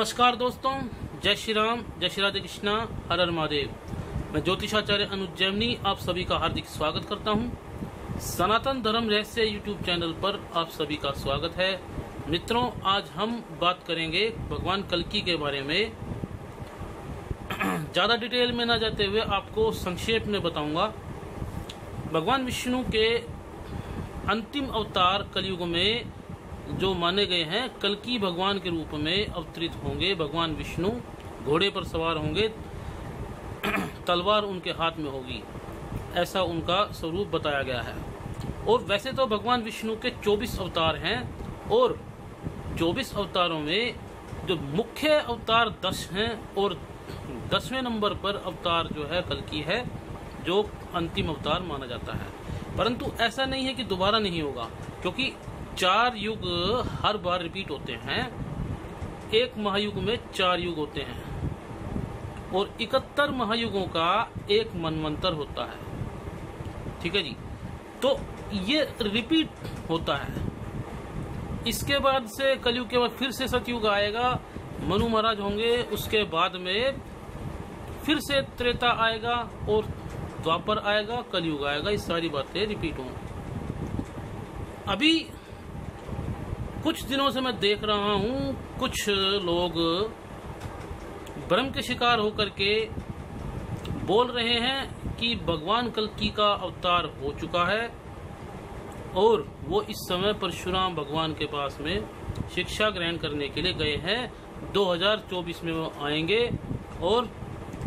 नमस्कार दोस्तों, जय श्री राम, जय श्री राधे कृष्णा, हर हर महादेव। मैं ज्योतिषाचार्य अनुज जैमिनी आप सभी का हार्दिक स्वागत करता हूं। सनातन धर्म रहस्य यूट्यूब चैनल पर आप सभी का स्वागत है। मित्रों, आज हम बात करेंगे भगवान कल्कि के बारे में। ज्यादा डिटेल में ना जाते हुए आपको संक्षेप में बताऊंगा। भगवान विष्णु के अंतिम अवतार कलयुग में जो माने गए हैं, कल्कि भगवान के रूप में अवतरित होंगे। भगवान विष्णु घोड़े पर सवार होंगे, तलवार उनके हाथ में होगी, ऐसा उनका स्वरूप बताया गया है। और वैसे तो भगवान विष्णु के 24 अवतार हैं और 24 अवतारों में जो मुख्य अवतार 10 हैं और 10वें नंबर पर अवतार जो है कल्कि है, जो अंतिम अवतार माना जाता है। परंतु ऐसा नहीं है कि दोबारा नहीं होगा, क्योंकि 4 युग हर बार रिपीट होते हैं। एक महायुग में 4 युग होते हैं और 71 महायुगों का एक मनवंतर होता है। ठीक है जी, तो ये रिपीट होता है। इसके बाद से कलयुग के बाद फिर से सतयुग आएगा, मनु महाराज होंगे। उसके बाद में फिर से त्रेता आएगा और द्वापर आएगा, कलयुग आएगा। ये सारी बातें रिपीट होंगी। अभी कुछ दिनों से मैं देख रहा हूं, कुछ लोग भ्रम के शिकार होकर के बोल रहे हैं कि भगवान कल्कि का अवतार हो चुका है और वो इस समय परशुराम भगवान के पास में शिक्षा ग्रहण करने के लिए गए हैं। 2024 में वो आएंगे और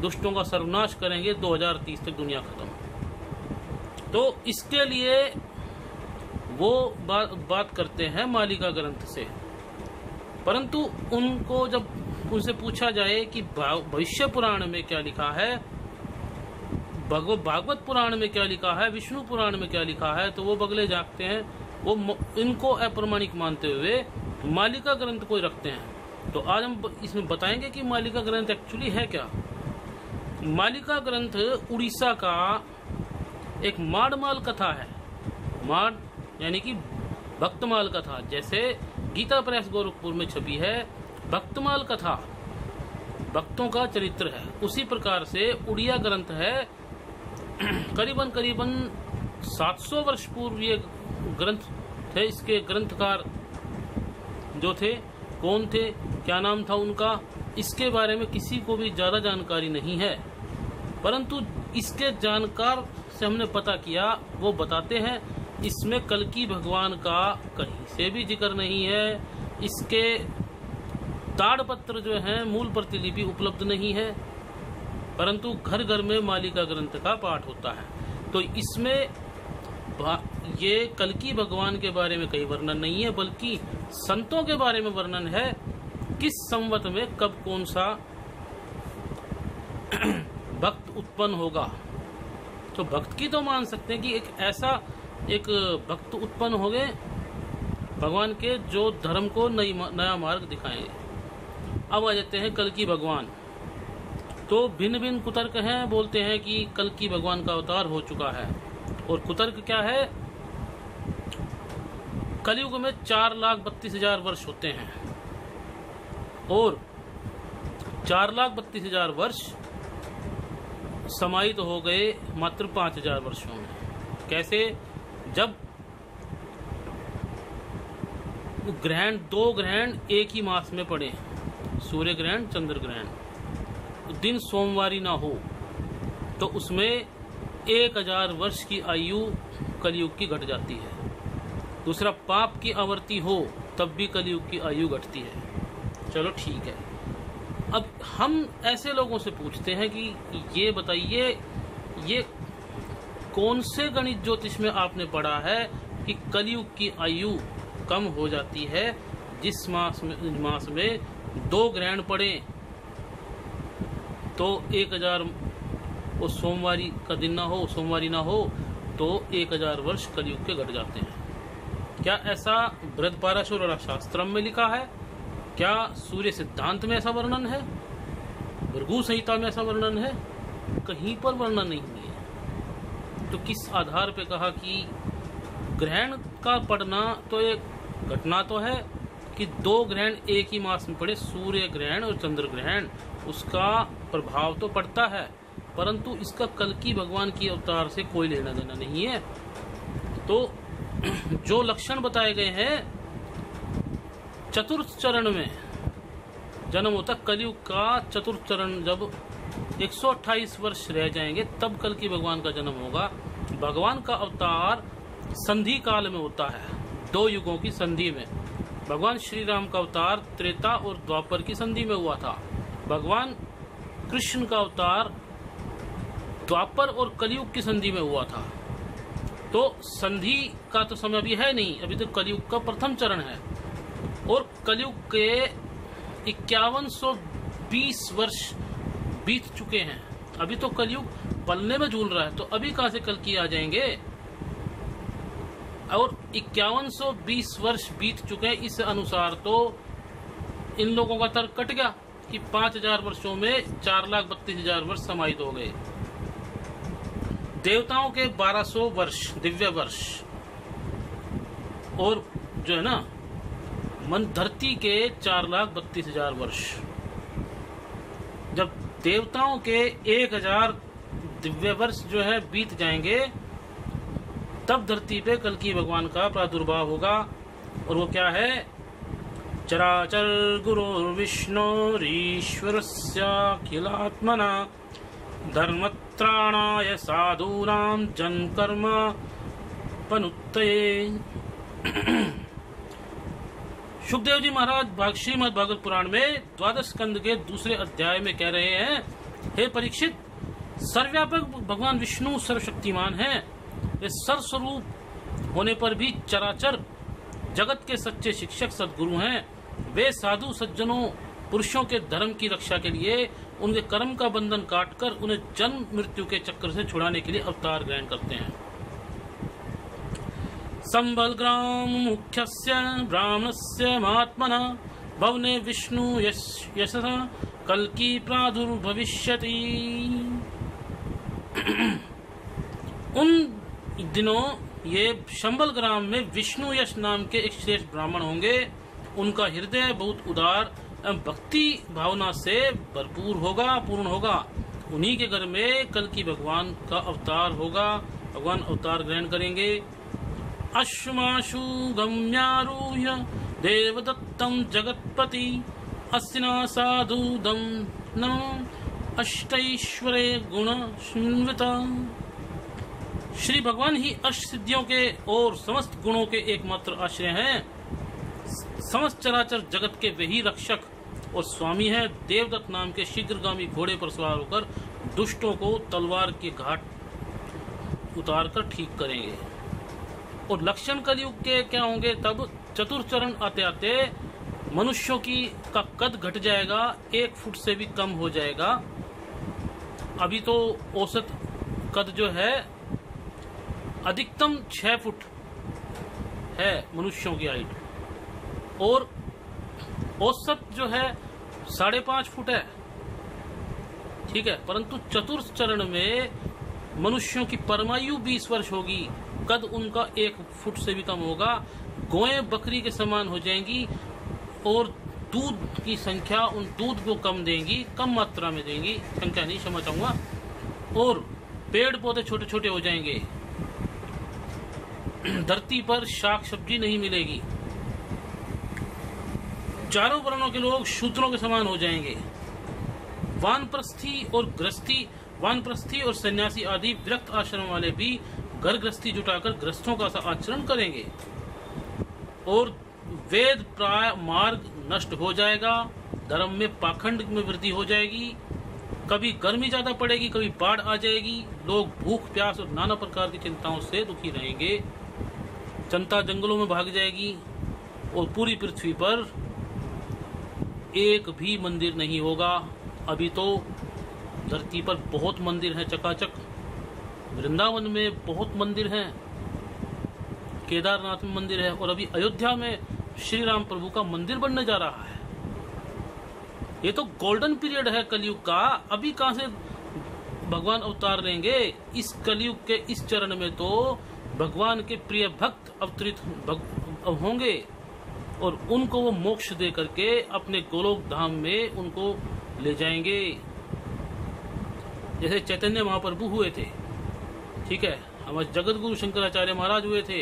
दुष्टों का सर्वनाश करेंगे। 2030 तक दुनिया खत्म। तो इसके लिए वो बात करते हैं मालिका ग्रंथ से। परंतु उनको जब उनसे पूछा जाए कि भविष्य पुराण में क्या लिखा है, भागवत पुराण में क्या लिखा है, विष्णु पुराण में क्या लिखा है, तो वो बगले जागते हैं। वो इनको अप्रमाणिक मानते हुए मालिका ग्रंथ को रखते हैं। तो आज हम इसमें बताएंगे कि मालिका ग्रंथ एक्चुअली है क्या। मालिका ग्रंथ उड़ीसा का एक माड़माल कथा है। माड़ यानी कि भक्तमाल कथा, जैसे गीता प्रेस गोरखपुर में छपी है भक्तमाल कथा, भक्तों का चरित्र है, उसी प्रकार से उड़िया ग्रंथ है। करीबन 700 वर्ष पूर्व ये ग्रंथ थे। इसके ग्रंथकार जो थे, कौन थे, क्या नाम था उनका, इसके बारे में किसी को भी ज्यादा जानकारी नहीं है। परंतु इसके जानकार से हमने पता किया, वो बताते हैं इसमें कल्कि भगवान का कहीं से भी जिक्र नहीं है। इसके ताड़पत्र जो है, मूल प्रतिलिपि उपलब्ध नहीं है, परंतु घर घर में मालिका ग्रंथ का पाठ होता है। तो इसमें ये कल्कि भगवान के बारे में कहीं वर्णन नहीं है, बल्कि संतों के बारे में वर्णन है। किस संवत में कब कौन सा भक्त उत्पन्न होगा। तो भक्त की तो मान सकते हैं कि एक भक्त उत्पन्न हो गए भगवान के, जो धर्म को नया मार्ग दिखाएंगे। अब आ जाते हैं कल्कि भगवान। तो भिन्न भिन्न कुतर्क हैं। बोलते हैं कि कल्कि भगवान का अवतार हो चुका है। और कुतर्क क्या है, कलयुग में 4,32,000 वर्ष होते हैं और 4,32,000 वर्ष समाहित हो गए मात्र 5,000 वर्षों में। कैसे? जब दो ग्रहण एक ही मास में पड़े, सूर्य ग्रहण, चंद्र ग्रहण, दिन सोमवारी ना हो, तो उसमें 1,000 वर्ष की आयु कलयुग की घट जाती है। दूसरा, पाप की आवर्ती हो तब भी कलयुग की आयु घटती है। चलो ठीक है। अब हम ऐसे लोगों से पूछते हैं कि ये बताइए, ये कौन से गणित ज्योतिष में आपने पढ़ा है कि कलयुग की आयु कम हो जाती है जिस मास में 2 ग्रहण पड़े तो 1,000, वो सोमवारी का दिन ना हो, सोमवारी ना हो, तो 1,000 वर्ष कलयुग के घट जाते हैं। क्या ऐसा बृहदपाराशर शास्त्रम में लिखा है? क्या सूर्य सिद्धांत में ऐसा वर्णन है? भृगु संहिता में ऐसा वर्णन है? कहीं पर वर्णन नहीं है। तो किस आधार पे कहा कि ग्रहण का पड़ना तो एक घटना तो है, कि 2 ग्रहण एक ही मास में पड़े, सूर्य ग्रहण और चंद्र ग्रहण, उसका प्रभाव तो पड़ता है, परंतु इसका कल्कि भगवान की अवतार से कोई लेना देना नहीं है। तो जो लक्षण बताए गए हैं, चतुर्थ चरण में जन्म होता, कलयुग का चतुर्थ चरण जब 128 वर्ष रह जाएंगे तब कल्कि भगवान का जन्म होगा। भगवान का अवतार संधि काल में होता है, 2 युगों की संधि में। भगवान श्री राम का अवतार त्रेता और द्वापर की संधि में हुआ था। भगवान कृष्ण का अवतार द्वापर और कलयुग की संधि में हुआ था। तो संधि का तो समय अभी है नहीं, अभी तो कलयुग का प्रथम चरण है और कलयुग के 5120 वर्ष बीत चुके हैं। अभी तो कलयुग पलने में झूल रहा है, तो अभी कहां से कल्कि आ जाएंगे। और 5120 वर्ष बीत चुके हैं, इस अनुसार तो इन लोगों का तर्क कट गया कि 5000 वर्षों में 4,32,000 वर्ष समाहित हो गए। देवताओं के 1200 वर्ष दिव्य वर्ष और जो है ना मन धरती के 4,32,000 वर्ष। जब देवताओं के 1000 दिव्य वर्ष जो है बीत जाएंगे तब धरती पे कल्कि भगवान का प्रादुर्भाव होगा। और वो क्या है, चराचर गुरुर्विष्णुरीश्वरस्याखिलात्मना धर्मत्राणाय साधूनां जन्मकर्म पनुत्तये। सुखदेव जी महाराज श्रीमद् भागवत पुराण में 12 स्कंद के दूसरे अध्याय में कह रहे हैं, हे परीक्षित, सर्वव्यापक भगवान विष्णु सर्वशक्तिमान हैं। वे सर्वस्वरूप होने पर भी चराचर जगत के सच्चे शिक्षक सद्गुरु हैं। वे साधु सज्जनों पुरुषों के धर्म की रक्षा के लिए उनके कर्म का बंधन काटकर उन्हें जन्म मृत्यु के चक्र से छुड़ाने के लिए अवतार ग्रहण करते हैं। संबलग्राम मुख्यस्य ब्राह्मणस्य महात्मना भवने विष्णु यशसा कल्कि प्रादुर्भविष्यति। उन दिनों ये शंबल ग्राम में विष्णु यश नाम के एक श्रेष्ठ ब्राह्मण होंगे। उनका हृदय बहुत उदार एवं भक्ति भावना से भरपूर होगा, पूर्ण होगा। उन्हीं के घर में कल्कि भगवान का अवतार होगा, भगवान अवतार ग्रहण करेंगे। अश्वमाशु गम्यारूह्य देवदत्तम जगत्पति अस्तिना साधुदम नम अष्टैश्वरे गुण स्मृता। श्री भगवान ही अष्ट सिद्धियों के और समस्त गुणों के एकमात्र आश्रय हैं। समस्त चराचर जगत के वे ही रक्षक और स्वामी हैं। देवदत्त नाम के शीघ्रगामी घोड़े पर सवार होकर दुष्टों को तलवार के घाट उतार कर ठीक करेंगे। और लक्षण कलयुग के क्या होंगे, तब चतुर्थ चरण आते आते मनुष्यों का कद घट जाएगा, 1 फुट से भी कम हो जाएगा। अभी तो औसत कद जो है अधिकतम 6 फुट है मनुष्यों की हाइट, और औसत जो है 5.5 फुट है, ठीक है। परंतु चतुर्थ चरण में मनुष्यों की परमायु 20 वर्ष होगी, कद उनका 1 फुट से भी कम होगा, गौएं बकरी के समान हो जाएंगी और दूध की संख्या उन दूध को कम देंगी, कम मात्रा में देंगी, संख्या नहीं क्षमा चाहूंगा। और पेड़ पौधे छोटे छोटे हो जाएंगे, धरती पर शाक सब्जी नहीं मिलेगी, चारों वर्णों के लोग शूद्रों के समान हो जाएंगे। वानप्रस्थी और सन्यासी आदि विरक्त आश्रम वाले भी घर गृहस्थी जुटाकर गृहस्थों का आचरण करेंगे। और वेद प्राय मार्ग नष्ट हो जाएगा, धर्म में पाखंड में वृद्धि हो जाएगी, कभी गर्मी ज्यादा पड़ेगी, कभी बाढ़ आ जाएगी, लोग भूख प्यास और नाना प्रकार की चिंताओं से दुखी रहेंगे, जनता जंगलों में भाग जाएगी और पूरी पृथ्वी पर एक भी मंदिर नहीं होगा। अभी तो धरती पर बहुत मंदिर हैं चकाचक, वृंदावन में बहुत मंदिर हैं, केदारनाथ में मंदिर है, और अभी अयोध्या में श्री राम प्रभु का मंदिर बनने जा रहा है। ये तो गोल्डन पीरियड है कलयुग का, अभी कहां से भगवान अवतार लेंगे। इस कलयुग के इस चरण में तो भगवान के प्रिय भक्त अवतरित होंगे, और उनको वो मोक्ष दे करके अपने गोलोक धाम में उनको ले जाएंगे। जैसे चैतन्य महाप्रभु हुए थे, ठीक है, हमारे जगत गुरु शंकराचार्य महाराज हुए थे,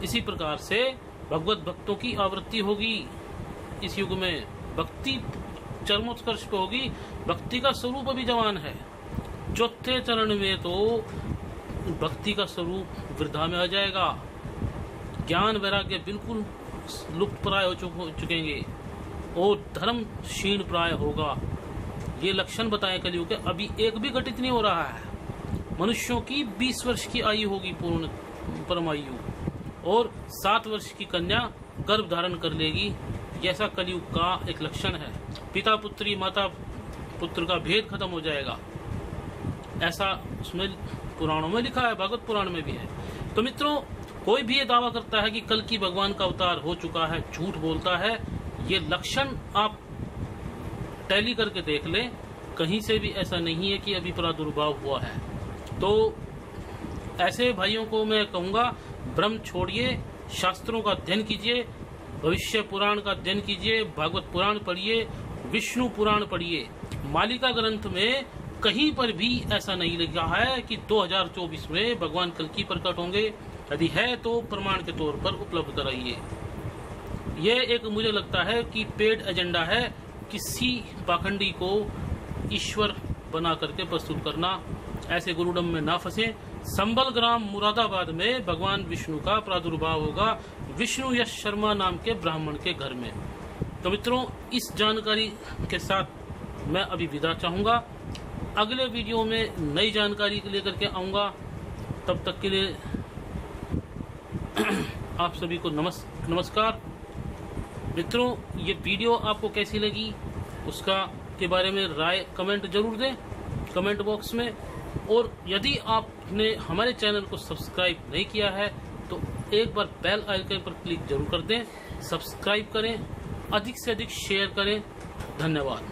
इसी प्रकार से भगवत भक्तों की आवृत्ति होगी इस युग में। भक्ति चरमोत्कर्ष पे होगी। भक्ति का स्वरूप अभी जवान है। चौथे चरण में तो भक्ति का स्वरूप वृद्धा में आ जाएगा। ज्ञान वैराग्य बिल्कुल लुप्त प्राय हो चुकेंगे और धर्म क्षीण प्राय होगा। ये लक्षण बताए कलियुग के। अभी एक भी घटित नहीं हो रहा है। मनुष्यों की 20 वर्ष की आयु होगी पूर्ण परमायु, और 7 वर्ष की कन्या गर्भ धारण कर लेगी। ऐसा कलियुग का एक लक्षण है। पिता पुत्री माता पुत्र का भेद खत्म हो जाएगा, ऐसा उसमें पुराणों में लिखा है, भागवत पुराण में भी है। तो मित्रों, कोई भी ये दावा करता है कि कल की भगवान का अवतार हो चुका है, झूठ बोलता है। ये लक्षण आप टैली करके देख लें, कहीं से भी ऐसा नहीं है कि अभी प्रादुर्भाव हुआ है। तो ऐसे भाइयों को मैं कहूंगा, ब्रह्म छोड़िए, शास्त्रों का अध्ययन कीजिए, भविष्य पुराण का अध्ययन कीजिए, भागवत पुराण पढ़िए, विष्णु पुराण पढ़िए। मालिका ग्रंथ में कहीं पर भी ऐसा नहीं लिखा है कि 2024 में भगवान कल की प्रकट होंगे। यदि है तो प्रमाण के तौर पर उपलब्ध कराइए। ये एक मुझे लगता है कि पेड एजेंडा है, किसी पाखंडी को ईश्वर बना करके प्रस्तुत करना। ऐसे गुरुडम में ना फंसे। संबल ग्राम मुरादाबाद में भगवान विष्णु का प्रादुर्भाव होगा, विष्णु यश शर्मा नाम के ब्राह्मण के घर में। तो मित्रों, इस जानकारी के साथ मैं अभी विदा चाहूंगा। अगले वीडियो में नई जानकारी लेकर के आऊंगा। तब तक के लिए आप सभी को नमस्कार। मित्रों, ये वीडियो आपको कैसी लगी उसका के बारे में राय कमेंट जरूर दें कमेंट बॉक्स में। और यदि आपने हमारे चैनल को सब्सक्राइब नहीं किया है तो एक बार बेल आइकन पर क्लिक जरूर कर दें, सब्सक्राइब करें, अधिक से अधिक शेयर करें। धन्यवाद।